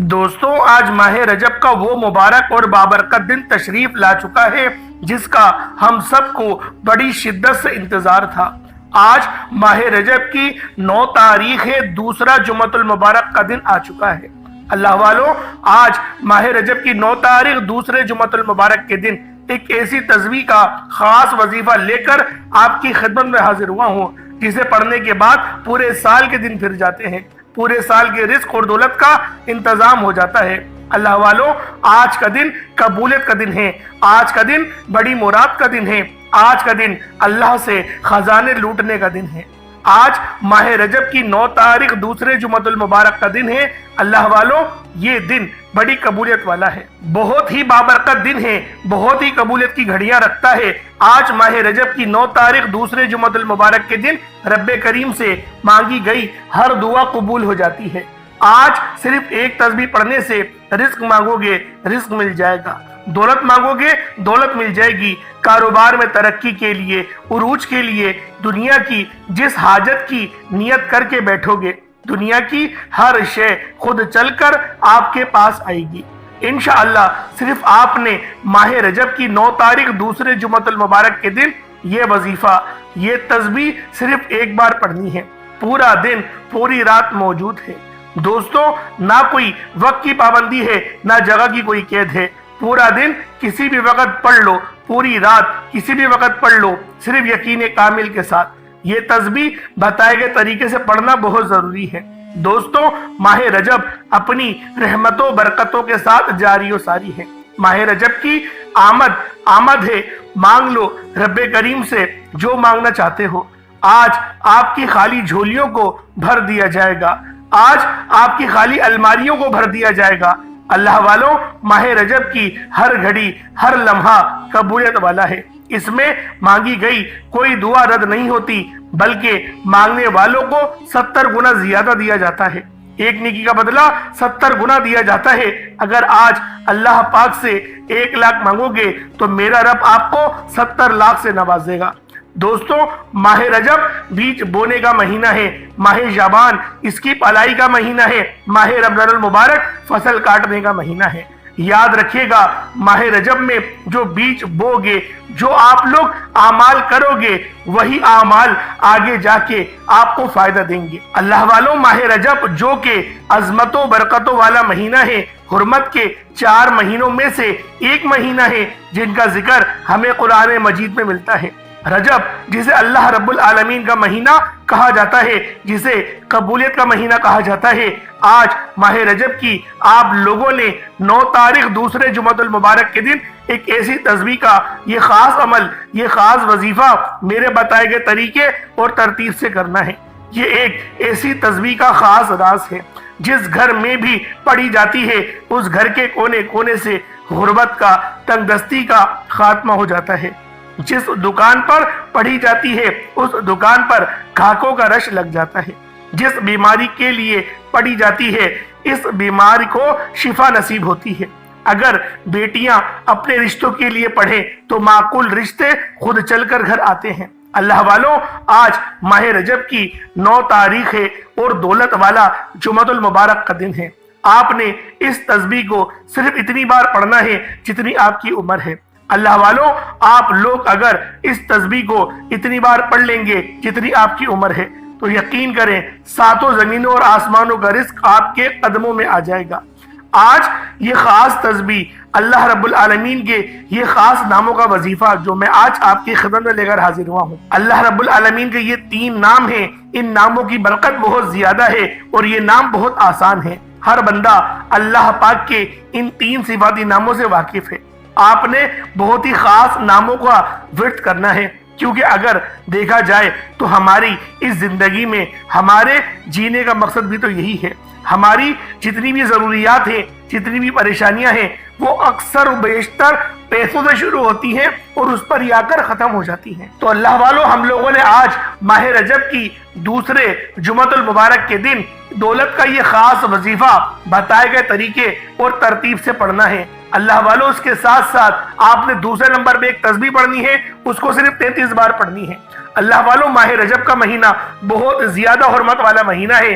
دوستوں، آج ماہ رجب کا وہ مبارک اور بابرکت دن تشریف لا چکا ہے جس کا ہم سب کو بڑی شدت سے انتظار تھا۔ آج ماہ رجب کی 9 تاریخ ہے، دوسرا جمعۃ المبارک کا دن آ چکا ہے۔ اللہ والوں، آج ماہ رجب کی 9 تاریخ دوسرے جمعۃ المبارک کے دن ایک ایسی تسبیح کا خاص وظیفہ لے کر آپ کی خدمت میں حاضر ہوا ہوں جسے پڑھنے کے بعد پورے سال کے دن پھر جاتے ہیں، پورے سال کے رزق اور دولت کا انتظام ہو جاتا ہے۔ اللہ والوں، آج کا دن قبولیت کا دن ہے، آج کا دن بڑی مراد کا دن ہے، آج کا دن اللہ سے خزانے لوٹنے کا دن ہے۔ آج ماہ رجب کی 9 تاریخ دوسرے جمعۃ المبارک کا دن ہے۔ اللہ والوں، یہ دن بڑی قبولیت والا ہے، بہت ہی بابرکت دن ہے، بہت ہی قبولیت کی گھڑیاں رکھتا ہے۔ آج ماہ رجب کی 9 تاریخ دوسرے جمعۃ المبارک کے دن رب کریم سے مانگی گئی ہر دعا قبول ہو جاتی ہے۔ آج صرف ایک تسبیح پڑھنے سے رزق مانگو گے، رزق مل جائے گا، دولت مانگو گے، دولت مل جائے گی۔ کاروبار میں ترقی کے لیے، عروج کے لیے، دنیا کی جس حاجت کی نیت کر کے بیٹھو گے، دنیا کی ہر شے خود چل کر آپ کے پاس آئے گی انشاءاللہ۔ صرف آپ نے ماہ رجب کی 9 تاریخ دوسرے جمعۃ المبارک کے دن یہ وظیفہ، یہ تسبیح صرف ایک بار پڑھنی ہے، پورا دن پوری رات موجود ہے۔ دوستوں، نہ کوئی وقت کی پابندی ہے، نہ جگہ کی کوئی قید ہے، پورا دن کسی بھی وقت پڑھ لو، پوری رات کسی بھی وقت پڑھ لو، صرف یقین کامل کے ساتھ۔ یہ تسبیح بتائے گئے طریقے سے پڑھنا بہت ضروری ہے۔ دوستوں، ماہ رجب اپنی رحمتوں برکتوں کے ساتھ جاری و ساری ہے۔ ماہ رجب کی آمد ہے، مانگ لو رب کریم سے جو مانگنا چاہتے ہو۔ آج آپ کی خالی جھولیوں کو بھر دیا جائے گا، آج آپ کی خالی الماریوں کو بھر دیا جائے گا۔ اللہ والوں، ماہ رجب کی ہر گھڑی، ہر لمحہ قبولیت والا ہے۔ اس میں مانگی گئی کوئی دعا رد نہیں ہوتی، بلکہ مانگنے والوں کو 70 گنا زیادہ دیا جاتا ہے۔ ایک نیکی کا بدلہ 70 گنا دیا جاتا ہے۔ اگر آج اللہ پاک سے 1 لاکھ مانگو گے تو میرا رب آپ کو 70 لاکھ سے نوازے گا۔ دوستوں، ماہ رجب بیج بونے کا مہینہ ہے، ماہ شعبان اس کی پلائی کا مہینہ ہے، ماہ رمضان المبارک فصل کاٹنے کا مہینہ ہے۔ یاد رکھیے گا، ماہ رجب میں جو بیج بو گے، جو آپ لوگ اعمال کرو گے، وہی اعمال آگے جا کے آپ کو فائدہ دیں گے۔ اللہ والوں، ماہ رجب جو کہ عظمتوں برکتوں والا مہینہ ہے، حرمت کے 4 مہینوں میں سے ایک مہینہ ہے جن کا ذکر ہمیں قرآن مجید میں ملتا ہے۔ رجب جسے اللہ رب العالمین کا مہینہ کہا جاتا ہے، جسے قبولیت کا مہینہ کہا جاتا ہے، آج ماہ رجب کی آپ لوگوں نے 9 تاریخ دوسرے جمعۃ المبارک کے دن ایک ایسی تسبیح کا یہ خاص عمل، یہ خاص وظیفہ میرے بتائے گئے طریقے اور ترتیب سے کرنا ہے۔ یہ ایک ایسی تسبیح کا خاص راز ہے جس گھر میں بھی پڑھی جاتی ہے، اس گھر کے کونے کونے سے غربت کا، تنگ دستی کا خاتمہ ہو جاتا ہے۔ جس دکان پر پڑھی جاتی ہے، اس دکان پر گاہکوں کا رش لگ جاتا ہے۔ جس بیماری کے لیے پڑھی جاتی ہے، اس بیماری کو شفا نصیب ہوتی ہے۔ اگر بیٹیاں اپنے رشتوں کے لیے پڑھیں تو معقول رشتے خود چل کر گھر آتے ہیں۔ اللہ والوں، آج ماہ رجب کی 9 تاریخ ہے اور دولت والا جمعۃ المبارک کا دن ہے۔ آپ نے اس تسبیح کو صرف اتنی بار پڑھنا ہے جتنی آپ کی عمر ہے۔ اللہ والوں، آپ لوگ اگر اس تسبیح کو اتنی بار پڑھ لیں گے جتنی آپ کی عمر ہے تو یقین کریں 7 زمینوں اور آسمانوں کا رزق آپ کے قدموں میں آ جائے گا۔ آج یہ خاص تسبیح، اللہ رب العالمین کے یہ خاص ناموں کا وظیفہ جو میں آج آپ کی خدمت میں لے کر حاضر ہوا ہوں۔ اللہ رب العالمین کے یہ 3 نام ہیں، ان ناموں کی برکت بہت زیادہ ہے اور یہ نام بہت آسان ہے۔ ہر بندہ اللہ پاک کے ان 3 صفاتی ناموں سے واقف ہے۔ آپ نے بہت ہی خاص ناموں کا ورد کرنا ہے، کیونکہ اگر دیکھا جائے تو ہماری اس زندگی میں ہمارے جینے کا مقصد بھی تو یہی ہے۔ ہماری جتنی بھی ضروریات ہیں، جتنی بھی پریشانیاں ہیں، وہ اکثر و بیشتر پیسوں سے شروع ہوتی ہیں اور اس پر ہی آ کر ختم ہو جاتی ہیں۔ تو اللہ والوں، ہم لوگوں نے آج ماہ رجب کی دوسرے جمعۃ المبارک کے دن دولت کا یہ خاص وظیفہ بتائے گئے طریقے اور ترتیب سے پڑھنا ہے۔ اللہ والوں، اس کے ساتھ ساتھ آپ نے دوسرے نمبر پہ ایک تسبیح پڑھنی ہے، اس کو صرف 33 بار پڑھنی ہے۔ اللہ والوں، ماہ رجب کا مہینہ بہت زیادہ حرمت والا مہینہ ہے۔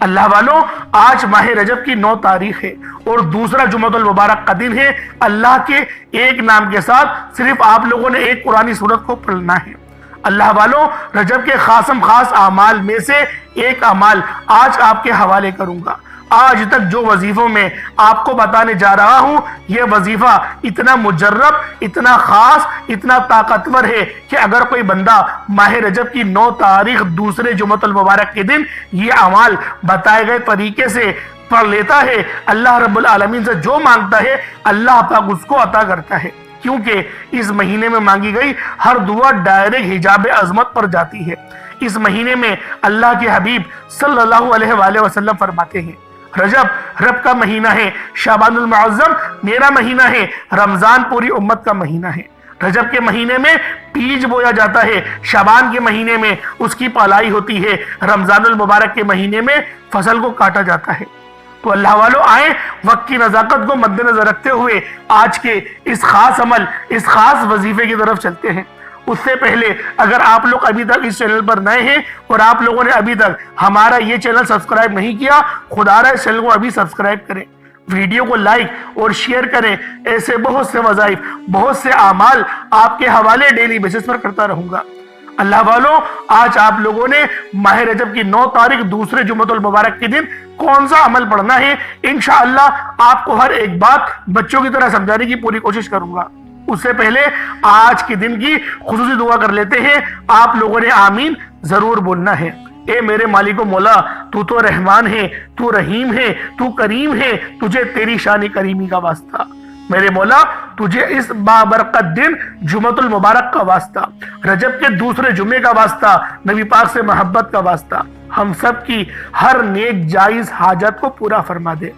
اللہ والوں، آج ماہ رجب کی 9 تاریخ ہے اور دوسرا جمعۃ المبارک کا دن ہے۔ اللہ کے ایک نام کے ساتھ صرف آپ لوگوں نے ایک قرآنی سورت کو پڑھنا ہے۔ اللہ والوں، رجب کے خاص اعمال میں سے ایک عمل آج آپ کے حوالے کروں گا۔ آج تک جو وظیفوں میں آپ کو بتانے جا رہا ہوں، یہ وظیفہ اتنا مجرب، اتنا خاص، اتنا طاقتور ہے کہ اگر کوئی بندہ ماہ رجب کی 9 تاریخ دوسرے جمعۃ المبارک کے دن یہ اعمال بتائے گئے طریقے سے پڑھ لیتا ہے، اللہ رب العالمین سے جو مانگتا ہے اللہ پاک اس کو عطا کرتا ہے، کیونکہ اس مہینے میں مانگی گئی ہر دعا ڈائریکٹ حجاب عظمت پر جاتی ہے۔ اس مہینے میں اللہ کے حبیب صلی اللہ علیہ وآلہ وسلم فرماتے ہیں، رجب رب کا مہینہ ہے، شعبان المعظم میرا مہینہ ہے، رمضان پوری امت کا مہینہ ہے۔ رجب کے مہینے میں بیج بویا جاتا ہے، شعبان کے مہینے میں اس کی پالائی ہوتی ہے، رمضان المبارک کے مہینے میں فصل کو کاٹا جاتا ہے۔ تو اللہ والوں، آئیں وقت کی نزاکت کو مد نظر رکھتے ہوئے آج کے اس خاص عمل، اس خاص وظیفے کی طرف چلتے ہیں۔ اس سے پہلے اگر آپ لوگ ابھی تک اس چینل پر نئے ہیں اور آپ لوگوں نے ابھی تک ہمارا یہ چینل سبسکرائب نہیں کیا، خدا رہا اس چینل کو ابھی سبسکرائب کریں، ویڈیو کو لائک اور شیئر کریں۔ ایسے بہت سے وظائف، بہت سے اعمال آپ کے حوالے ڈیلی بیسس پر کرتا رہوں گا۔ اللہ والوں، آج آپ لوگوں نے ماہ رجب کی 9 تاریخ دوسرے جمعۃ المبارک کے دن کون سا عمل پڑھنا ہے، انشاءاللہ آپ کو ہر ایک بات بچوں کی طرح سمجھانے کی پوری کوشش کروں گا۔ اس سے پہلے آج کے دن کی خصوصی دعا کر لیتے ہیں۔ آپ لوگوں نے آمین ضرور بولنا ہے۔ اے میرے مالک و مولا، تو تو رحمان ہے، تو رحیم ہے، تو کریم ہے، تجھے تیری شان کریمی کا واسطہ۔ میرے مولا، تجھے اس بابرکت دن جمعۃ المبارک کا واسطہ، رجب کے دوسرے جمعے کا واسطہ، نبی پاک سے محبت کا واسطہ، ہم سب کی ہر نیک جائز حاجت کو پورا فرما دے۔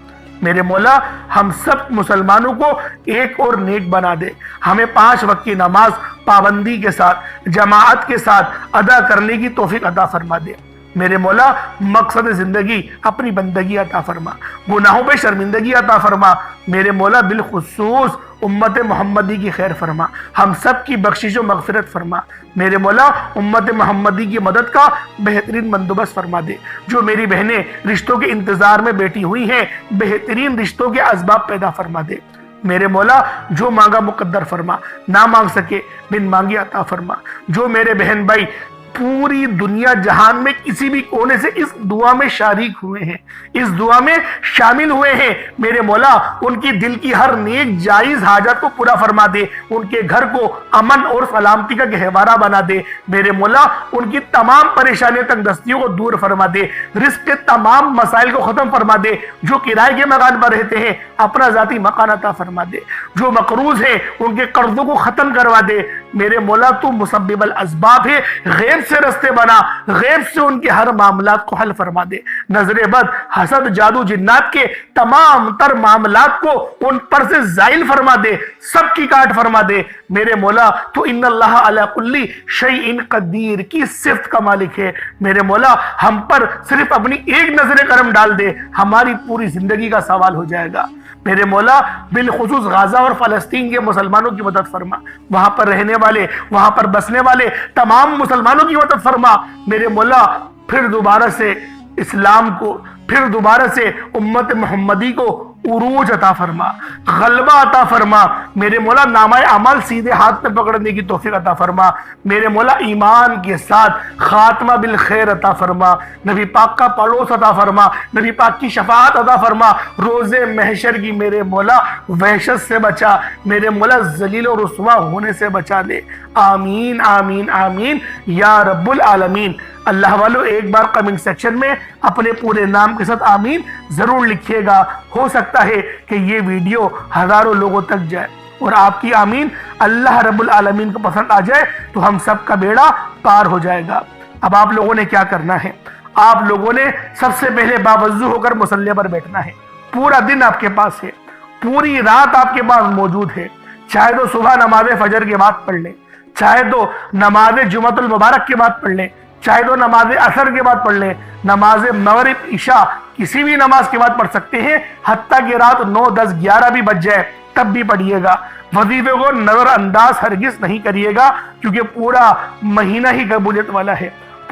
میرے مولا، ہم سب مسلمانوں کو ایک اور نیک بنا دے، ہمیں 5 وقت کی نماز پابندی کے ساتھ، جماعت کے ساتھ ادا کرنے کی توفیق عطا فرما دے۔ میرے مولا، مقصد زندگی اپنی بندگی عطا فرما، گناہوں پہ شرمندگی عطا فرما۔ میرے مولا، بالخصوص امت محمدی کی خیر فرما، ہم سب کی بخشش و مغفرت فرما۔ میرے مولا، امت محمدی کی مدد کا بہترین بندوبست فرما دے۔ جو میری بہنیں رشتوں کے انتظار میں بیٹھی ہوئی ہیں، بہترین رشتوں کے اسباب پیدا فرما دے۔ میرے مولا، جو مانگا مقدر فرما، نہ مانگ سکے بن مانگی عطا فرما۔ جو میرے بہن بھائی پوری دنیا جہان میں کسی بھی کونے سے اس دعا میں شریک ہوئے ہیں، اس دعا میں شامل ہوئے ہیں، میرے مولا ان کی دل کی ہر نیک جائز حاجت کو پورا فرما دے، ان کے گھر کو امن اور سلامتی کا گہوارہ بنا دے۔ میرے مولا، ان کی تمام پریشانیوں تنگ دستیوں کو دور فرما دے، رزق کے تمام مسائل کو ختم فرما دے۔ جو کرائے کے مکان پر رہتے ہیں، اپنا ذاتی مکان عطا فرما دے۔ جو مقروض ہیں، ان کے قرضوں کو ختم کروا دے۔ میرے مولا، تو مسبب الاسباب ہے، غیب سے رستے بنا، غیب سے ان کے ہر معاملات کو حل فرما دے۔ نظر بد، حسد، جادو، جنات کے تمام تر معاملات کو ان پر سے زائل فرما دے، سب کی کاٹ فرما دے۔ میرے مولا، تو ان اللہ علی کل شیء قدیر کی صفت کا مالک ہے۔ میرے مولا، ہم پر صرف اپنی ایک نظر کرم ڈال دے، ہماری پوری زندگی کا سوال ہو جائے گا۔ میرے مولا، بالخصوص غزہ اور فلسطین کے مسلمانوں کی مدد فرما، وہاں پر رہنے والے، وہاں پر بسنے والے تمام مسلمانوں کی مدد فرما۔ میرے مولا، پھر دوبارہ سے اسلام کو، پھر دوبارہ سے امت محمدی کو عروج عطا فرما، غلبہ عطا فرما۔ میرے مولا، نامہ اعمال سیدھے ہاتھ میں پکڑنے کی توفیق عطا فرما۔ میرے مولا، ایمان کے ساتھ خاتمہ بالخیر عطا فرما، نبی پاک کا پڑوس عطا فرما، نبی پاک کی شفاعت عطا فرما۔ روز محشر کی میرے مولا وحشت سے بچا، میرے مولا ذلیل و رسوا ہونے سے بچا لے۔ آمین آمین آمین یا رب العالمین۔ اللہ والو، ایک بار کمنٹ سیکشن میں اپنے پورے نام کے ساتھ آمین ضرور لکھیے گا۔ ہو سکتا ہے کہ یہ ویڈیو ہزاروں لوگوں تک جائے اور آپ کی آمین اللہ رب العالمین کو پسند آ جائے تو ہم سب کا بیڑا پار ہو جائے گا۔ اب آپ لوگوں نے کیا کرنا ہے؟ آپ لوگوں نے سب سے پہلے باوضو ہو کر مصلی پر بیٹھنا ہے۔ پورا دن آپ کے پاس ہے، پوری رات آپ کے پاس موجود ہے۔ چاہے تو صبح نماز فجر کے بعد پڑھ لیں، چاہے تو نماز جمعۃ المبارک کے بعد پڑھ لیں، چاہے تو نماز عصر کے بعد پڑھ لیں، نماز مغرب عشاء کسی بھی نماز کے بعد پڑھ سکتے ہیں، حتیٰ کہ رات 9 10 11 بھی بج جائے تب بھی پڑھیے گا۔ وظیفے کو نظر انداز ہرگز نہیں کریے گا، کیونکہ پورا مہینہ ہی قبولیت والا ہے،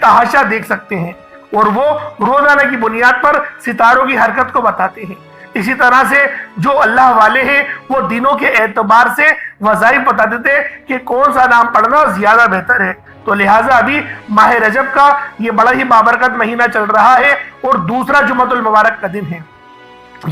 تحاشا دیکھ سکتے ہیں اور وہ روزانہ کی بنیاد پر ستاروں کی حرکت کو بتاتے ہیں۔ اسی طرح سے جو اللہ والے ہیں وہ دنوں کے اعتبار سے وظائف بتا دیتے کہ کون سا نام پڑھنا زیادہ بہتر ہے۔ تو لہٰذا ابھی ماہ رجب کا یہ بڑا ہی بابرکت مہینہ چل رہا ہے اور دوسرا جمعۃ المبارک کا دن ہے۔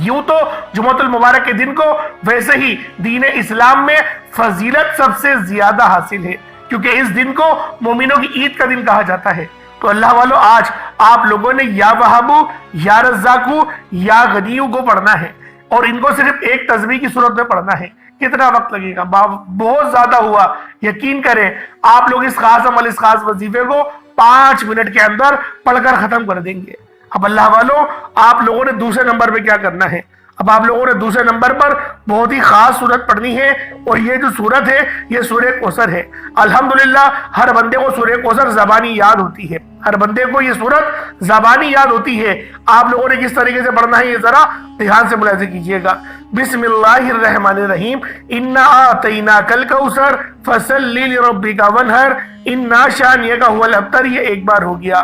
یوں تو جمعۃ المبارک کے دن کو ویسے ہی دین اسلام میں فضیلت سب سے زیادہ حاصل ہے، کیونکہ اس دن کو مومنوں کی عید کا دن کہا جاتا ہے۔ تو اللہ والو آج آپ لوگوں نے یا وہابو یا رزاقو یا غنیو کو پڑھنا ہے، اور ان کو صرف ایک تسبیح کی صورت میں پڑھنا ہے۔ کتنا وقت لگے گا؟ بہت زیادہ ہوا۔ یقین کریں آپ لوگ اس خاص عمل، اس خاص وظیفے کو 5 منٹ کے اندر پڑھ کر ختم کر دیں گے۔ اب اللہ والوں آپ لوگوں نے دوسرے نمبر پہ کیا کرنا ہے؟ اب آپ لوگوں نے دوسرے نمبر پر بہت ہی خاص صورت پڑھنی ہے، اور یہ جو صورت ہے یہ سورہ کوثر ہے۔ الحمدللہ ہر بندے کو سورہ کوثر زبانی یاد ہوتی ہے، ہر بندے کو یہ صورت زبانی یاد ہوتی ہے۔ آپ لوگوں نے کس طریقے سے پڑھنا ہے یہ ذرا دھیان سے ملاحظہ کیجئے گا۔ بسم اللہ الرحمن الرحیم، انا اعطیناک الکوثر فصلی لربک وانحر انا شانئک ھو الابتر۔ یہ ایک بار ہو گیا۔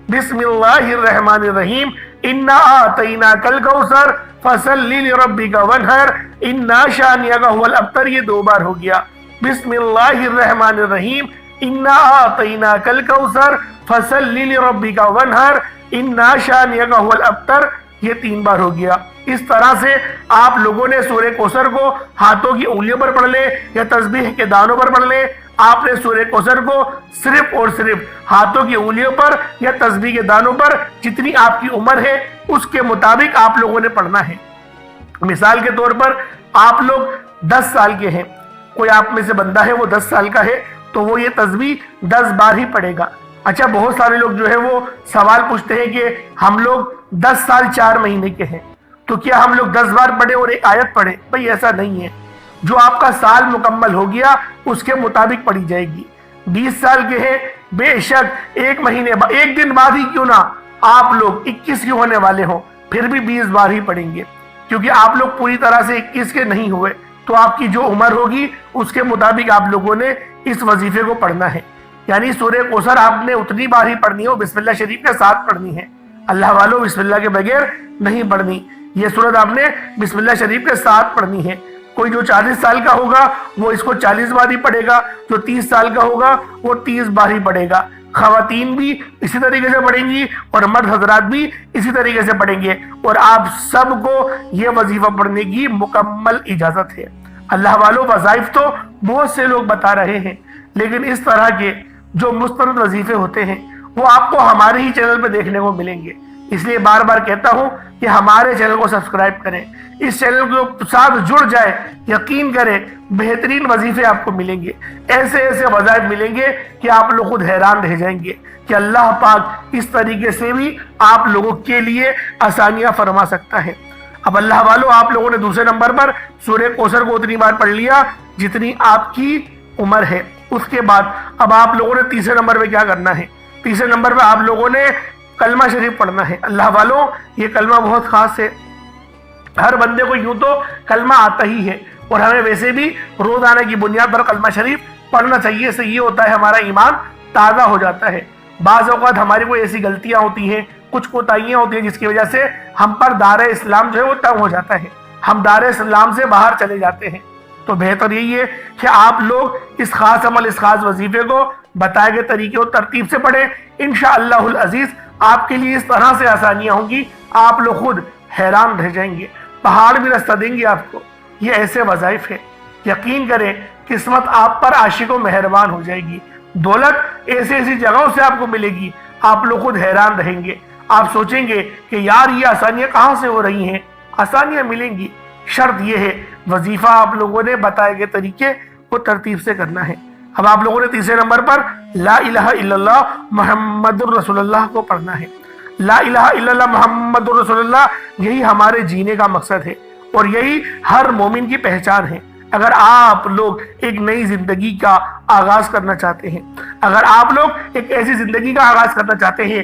بسم اللہ الرحمن الرحیم، انا اعطیناک الکوثر فصلی لربک وانحر انا شانئک ھو الابتر۔ یہ 2 بار ہو گیا۔ بسم اللہ الرحمن الرحیم، انا اعطیناک الکوثر فصلی لربک وانحر انا شانئک ھو الابتر۔ یہ 3 بار ہو گیا۔ اس طرح سے آپ لوگوں نے سورہ کوثر کو ہاتھوں کی انگلیوں پر پڑھ لے یا تسبیح کے دانوں پر پڑھ لے۔ آپ نے سورہ کوثر کو صرف اور صرف ہاتھوں کی انگلیوں پر یا تسبیح کے دانوں پر جتنی آپ کی عمر ہے اس کے مطابق آپ لوگوں نے پڑھنا ہے۔ مثال کے طور پر آپ لوگ 10 سال کے ہیں، کوئی آپ میں سے بندہ ہے وہ 10 سال کا ہے تو وہ یہ تسبیح 10 بار ہی پڑھے گا۔ اچھا بہت سارے لوگ جو ہے وہ سوال پوچھتے ہیں کہ ہم لوگ 10 سال 4 مہینے کے ہیں تو کیا ہم لوگ 10 بار پڑھیں اور ایک آیت پڑھیں؟ بھئی ایسا نہیں ہے۔ جو آپ کا سال مکمل ہو گیا اس کے مطابق پڑھی جائے گی۔ 20 سال کے ہیں، بے شک ایک دن بعد ہی کیوں نہ آپ لوگ 21 کے ہونے والے ہوں پھر بھی 20 بار ہی پڑھیں گے، کیونکہ آپ لوگ پوری طرح سے 21 کے نہیں ہوئے، تو آپ کی جو عمر ہوگی اس کے مطابق آپ لوگوں نے اس وظیفے کو پڑھنا ہے۔ یعنی سورہ کوثر آپ نے اتنی بار ہی پڑھنی ہو، بسم اللہ شریف کے ساتھ پڑھنی ہے۔ اللہ والوں بسم اللہ کے بغیر نہیں پڑھنی۔ یہ سورت آپ نے بسم اللہ شریف کے ساتھ پڑھنی ہے۔ کوئی جو 40 سال کا ہوگا وہ اس کو 40 بار ہی پڑھے گا، جو 30 سال کا ہوگا وہ 30 بار ہی پڑھے گا۔ خواتین بھی اسی طریقے سے پڑھیں گی اور مرد حضرات بھی اسی طریقے سے پڑھیں گے، اور آپ سب کو یہ وظیفہ پڑھنے کی مکمل اجازت ہے۔ اللہ والوں وظائف تو بہت سے لوگ بتا رہے ہیں، لیکن اس طرح کے جو مستند وظیفے ہوتے ہیں وہ آپ کو ہمارے ہی چینل پہ دیکھنے کو ملیں گے۔ اس لیے بار بار کہتا ہوں کہ ہمارے چینل کو سبسکرائب کریں، اس چینل کے ساتھ جڑ جائے، یقین کریں بہترین وظیفے آپ کو ملیں گے، ایسے ایسے وظائف ملیں گے کہ آپ لوگ خود حیران رہ جائیں گے کہ اللہ پاک اس طریقے سے بھی آپ لوگوں کے لیے آسانیاں فرما سکتا ہے۔ اب اللہ والوں آپ لوگوں نے دوسرے نمبر پر سورہ کوثر کو اتنی بار پڑھ لیا جتنی آپ کی عمر ہے۔ اس کے بعد اب آپ لوگوں نے تیسرے نمبر پہ کیا کرنا ہے؟ تیسرے نمبر پہ آپ لوگوں نے کلمہ شریف پڑھنا ہے۔ اللہ والوں یہ کلمہ بہت خاص ہے، ہر بندے کو یوں تو کلمہ آتا ہی ہے، اور ہمیں ویسے بھی روزانہ کی بنیاد پر کلمہ شریف پڑھنا چاہیے۔ اس سے یہ ہوتا ہے ہمارا ایمان تازہ ہو جاتا ہے۔ بعض اوقات ہماری کوئی ایسی غلطیاں ہوتی ہیں، کچھ کوتاہیاں ہوتی ہیں جس کی وجہ سے ہم پر دائرہ اسلام جو ہے وہ تنگ ہو جاتا ہے، ہم دائرہ اسلام سے باہر چلے جاتے ہیں۔ تو بہتر یہی ہے کہ آپ لوگ اس خاص عمل، اس خاص وظیفے کو بتائے گئے طریقے اور ترتیب سے پڑھیں۔ انشاءاللہ العزیز آپ کے لیے اس طرح سے آسانیاں ہوں گی، آپ لوگ خود حیران رہ جائیں گے، پہاڑ بھی رستہ دیں گے آپ کو۔ یہ ایسے وظائف ہیں، یقین کریں قسمت آپ پر عاشق و مہربان ہو جائے گی، دولت ایسی ایسی جگہوں سے آپ کو ملے گی، آپ لوگ خود حیران رہیں گے۔ آپ سوچیں گے کہ یار یہ آسانیاں کہاں سے ہو رہی ہیں؟ آسانیاں ملیں گی، شرط یہ ہے وظیفہ آپ لوگوں نے بتائے گئے طریقے کو ترتیب سے کرنا ہے۔ اب آپ لوگوں نے تیسرے نمبر پر لا الہ الا اللہ محمد الرسول اللہ کو پڑھنا ہے۔ لا الہ الا اللہ محمد الرسول اللہ یہی ہمارے جینے کا مقصد ہے، اور یہی ہر مومن کی پہچان ہے۔ اگر آپ لوگ ایک نئی زندگی کا آغاز کرنا چاہتے ہیں، اگر آپ لوگ ایک ایسی زندگی کا آغاز کرنا چاہتے ہیں